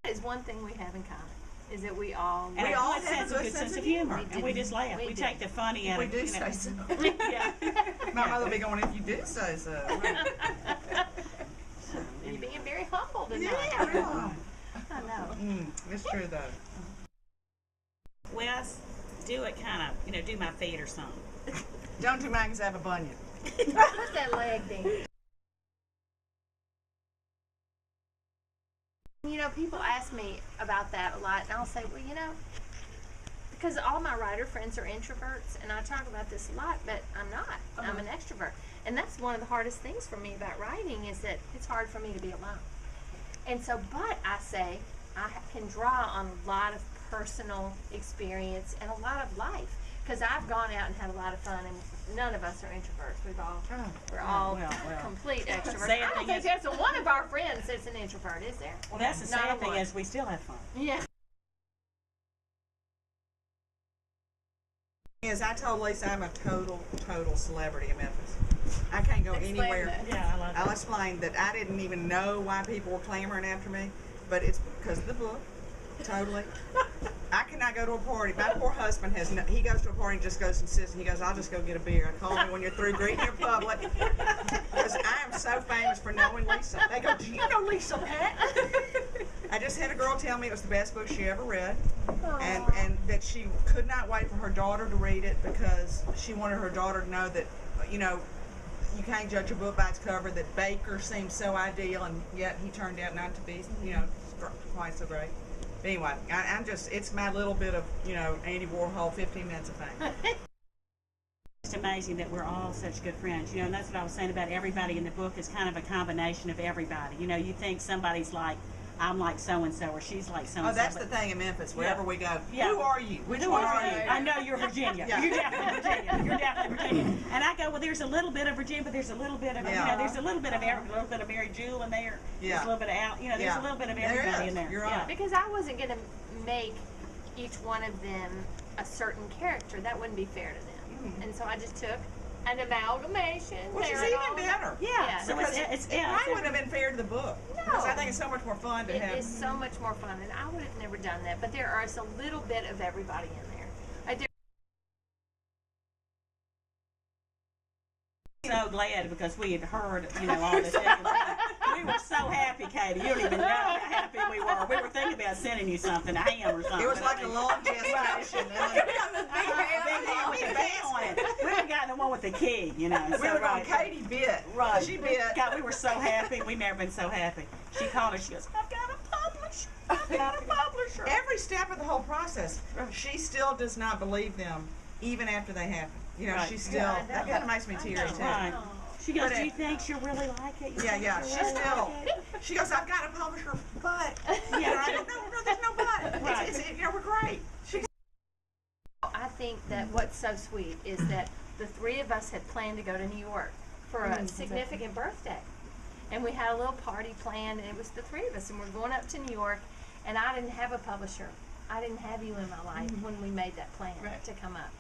is one thing we have in common. Is that we all have a good sense of humor, and we just laugh. We take the funny out of it. We do say so. Yeah. My mother will be going, if you do say so. You're being very humble tonight. Yeah, really. I know. It's true, though. Well, I do it kind of, do my feet or something. Don't do mine because I have a bunion. Put that leg there. People ask me about that a lot, and I'll say, well, because all my writer friends are introverts, and I talk about this a lot, but I'm not. I'm an extrovert. And that's one of the hardest things for me about writing is that it's hard for me to be alone. And so, but I say, I can draw on a lot of personal experience and a lot of life. Because I've gone out and had a lot of fun, and none of us are introverts. We're all complete extroverts. I don't think there's one of our friends that's an introvert, is there? Well, that's the sad thing is we still have fun. Yeah. As I told Lisa, I'm a total celebrity in Memphis. I can't go anywhere. That. Yeah, I love that. I'll explain that I didn't even know why people were clamoring after me, but it's because of the book. Totally. I cannot go to a party. My poor husband he goes to a party and just goes and sits, and he goes, I'll just go get a beer. Call me when you're through greeting your public. Because I am so famous for knowing Lisa. They go, do you know Lisa Patton? I just had a girl tell me it was the best book she ever read, and that she could not wait for her daughter to read it because she wanted her daughter to know that, you can't judge a book by its cover, that Baker seemed so ideal, and yet he turned out not to be, quite so great. Anyway, it's my little bit of, Andy Warhol, 15 minutes of fame. It's amazing that we're all such good friends, and that's what I was saying about everybody in the book is kind of a combination of everybody. You think somebody's like, I'm like so-and-so, or she's like so-and-so. Oh, that's the thing in Memphis, wherever we go. Yeah. Who are you? Which Who one are are you? you? I know you're Virginia. Yeah. You're definitely Virginia. You're definitely Virginia. And I go, well, there's a little bit of Virginia, but there's a little bit of, there's a little bit of a little bit of Mary Jewel in there. Yeah. There's a little bit of Al, there's a little bit of everybody in there. You're right. Because I wasn't going to make each one of them a certain character. That wouldn't be fair to them. And so I just took an amalgamation. Which is even better. Yeah. So it probably wouldn't have been fair to the book. No. Because I think it's so much more fun to have. It is so much more fun, and I would have never done that. But there is a little bit of everybody in there. So glad because we had heard, all this. We were so happy, Katie. You don't even know how happy we were. We were thinking about sending you something, a ham or something. It was like a long gestation. We haven't gotten the one with the key, We were going, Katie bit. Right. She bit. God, we were so happy. We've never been so happy. She called us. She goes, I've got a publisher. I've got a publisher. Every step of the whole process, she still does not believe them, even after they happen. She still, that kind of makes me teary, too. Right. She goes, do you think she'll really like it? Yeah. She goes, I've got a publisher, but, I don't know. No, there's no but. Right. We're great. I think that what's so sweet is that the three of us had planned to go to New York for a significant birthday. And we had a little party planned, and it was the three of us, and we're going up to New York, and I didn't have a publisher. I didn't have you in my life when we made that plan to come up.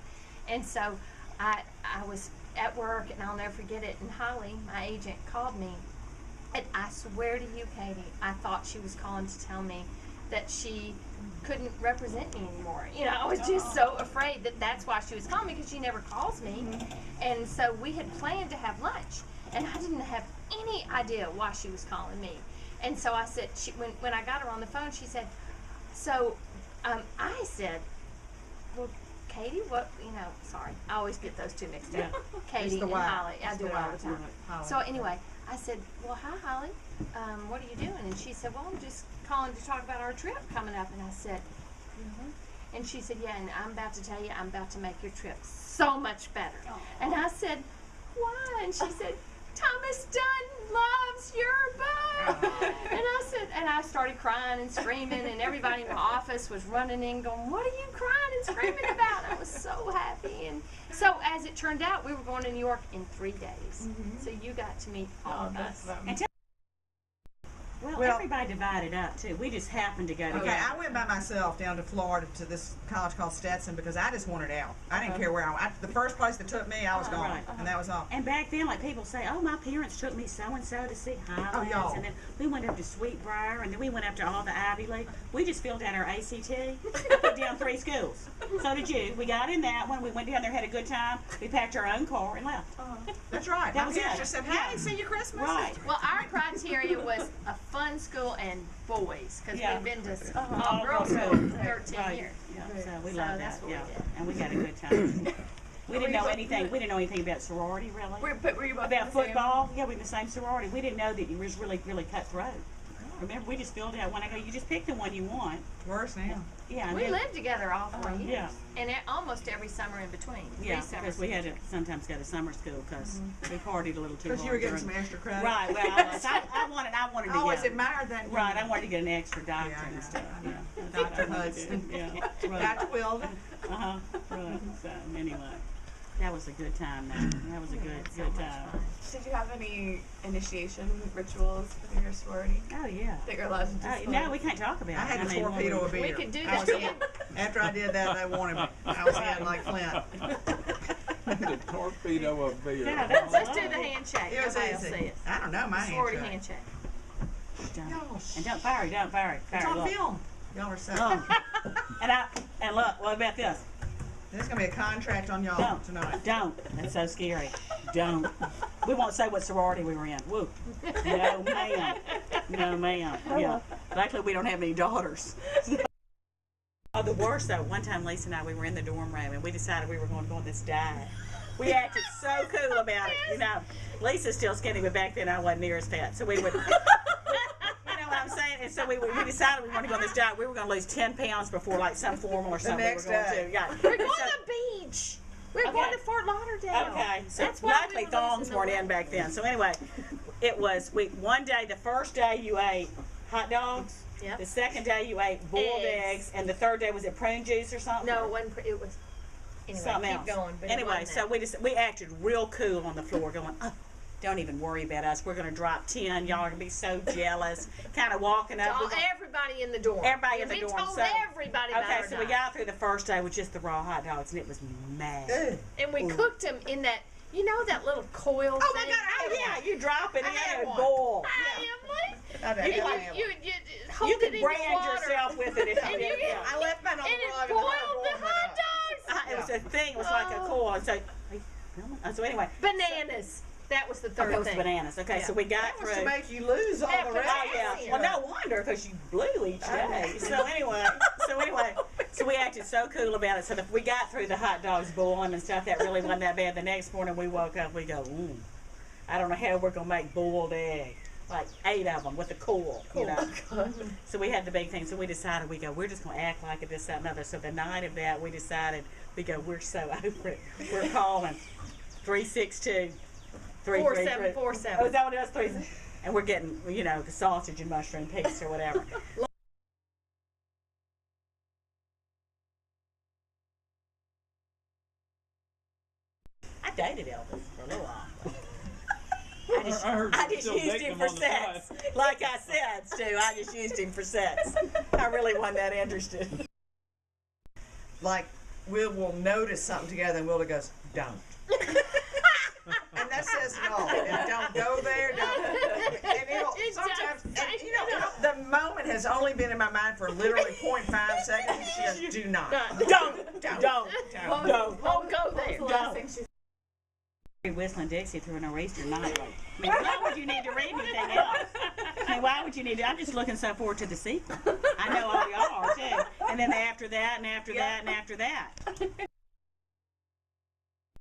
And so I was at work, and I'll never forget it, and Holly, my agent, called me, and I swear to you, Katie, I thought she was calling to tell me that she couldn't represent me anymore. I was just so afraid that that's why she was calling me, because she never calls me. And so we had planned to have lunch, and I didn't have any idea why she was calling me. And so I said, when I got her on the phone, she said, I said, well, Katie, what, sorry, I always get those two mixed up. Katie and Holly, I do it all the time. So anyway, I said, well, hi, Holly, what are you doing? And she said, well, I'm just calling to talk about our trip coming up. And I said, really? And she said, yeah, and I'm about to tell you, I'm about to make your trip so much better. And I said, why? And she said, Thomas Dunn loves your book. And I started crying and screaming, and everybody in the office was running in going, what are you crying and screaming about? And I was so happy. And so as it turned out, we were going to New York in 3 days. So you got to meet all of us. Well, Well- everybody divided up too. We just happened to go together. Okay, I went by myself down to Florida to this college called Stetson because I just wanted out. I didn't care where I went. The first place that took me, I was gone, Right. and that was all. And back then, like people say, oh, my parents took me so and so to see Highlands, y'all. and then we went up to Sweetbriar, and then we went up to all the Ivy League. We just filled out our ACT, put down 3 schools. So did you. We got in that one. We went down there, had a good time. We packed our own car and left. That's right. That My was parents it. just said, "Hey, see you Christmas." Right. Well, our criteria was a fun school and boys, because Yeah. we've been to All all girls girls school school. for 13 Right. years. Yeah, so we So love that's that. what we Yeah, did. and we had a good time. We didn't know anything. We didn't know anything about sorority really. Were you both in About the same- football, yeah, we're in the same sorority. We didn't know that it was really, really cutthroat. Remember, we just filled out one. I go, you just pick the one you want. Worse now. Yeah, and We then- lived together all 4 years. Yeah. And almost every summer in between. Yeah, 3 summers. because we had to sometimes go to summer school because we partied a little too hard. Because you were getting during- some extra credit. Right. Well, I wanted I to always go. admired that. Right, I wanted to get an extra doctor Yeah, I and know. stuff. Yeah, Dr. I wanted to. Hudson. Yeah, right. Dr. Wilden. Right. So anyway, that was a good time. Though. That was a good time. Did you have any initiation rituals with your sorority Oh yeah. that you're allowed to disclose? No, we can't talk about I it. had to mean, when torpedo a we- beer. We could do I was that. in. After I did that, they wanted me. I was in like Flint. The torpedo of beer. Yeah, that's Let's do the handshake. It was Nobody will see easy. it. I don't know my Sorority handshake. handshake. Don't. And don't fire it. Don't fire it. It's Fire it, on look. film. Y'all are so. And look. What about this? There's gonna be a contract on y'all Don't. tonight. Don't. That's so scary. Don't. We won't say what sorority we were in. Woo. No, ma'am. No, ma'am. Yeah. Luckily, we don't have any daughters. Oh, the worst though. One time, Lisa and I, we were in the dorm room, and we decided we were going to go on this diet. We acted so cool about it. You know, Lisa's still skinny, but back then I wasn't near as fat. So we would. You know what I'm saying? And so we decided we wanted to go on this diet. We were going to lose 10 pounds before like some formal or something. next we were going day. to. Yeah. We're going to the beach. We're Okay. going to Fort Lauderdale. Okay, so That's why luckily we were thongs losing weren't the in back then. So anyway, it was one day, the first day you ate hot dogs, Yep. the second day you ate boiled Eggs. eggs, and the third day was it prune juice or something? No, it wasn't. It was. Anyway, Something keep else. going. But it Anyway, wasn't so that. we acted real cool on the floor, going, oh, don't even worry about us. We're gonna drop 10. Y'all are gonna be so jealous. Kind of walking up. All, everybody in the dorm. Everybody in the we dorm, told so- everybody about Okay, our so we diet. got through the first day with just the raw hot dogs, and it was mad. Ugh. And we cooked them in that, you know, that little coil Oh my thing? God, I Oh had yeah, you drop it I in had and one. boil. I bet You, I had you, one. you hold You it could in your brand water, yourself with it if you and did. you- Yeah. I left mine on and the it rug boiled and the hot dogs. It was a thing. It was like a core. And so, so anyway, Bananas. That was the third that was thing. bananas. Okay, so we got That was through. to make you lose all Yeah, the but rest. Oh yeah. Potassium. Well, no wonder because you blew each day. So anyway, so we acted so cool about it. So we got through the hot dogs boiling and stuff. That really wasn't that bad. The next morning we woke up. We go, I don't know how we're gonna make boiled egg. Like 8 of them with the cool, you know. So we had the big thing. So we decided we're just gonna act like it, this, that, and other. So the night of that, we decided we're so over it. We're calling 362 333. 4747. Oh, is that what it was? 3. And we're getting, the sausage and mushroom pizza or whatever. I dated Elvis for a little while. I just used him for sex. Like I said, Stu, I just used him for sex. I really wasn't that interested. Like, we will notice something together and Willa goes, don't. And that says it all. And don't go there, don't. And sometimes, the moment has only been in my mind for literally 0.5 seconds. And she goes, do not. Don't. Won't go there. Whistlin Dixie through an Easter nightly. I mean, why would you need to read anything else? I mean, why would you need to? I'm just looking so forward to the sequel. I know all y'all are too. And then after that, and after that, and after that.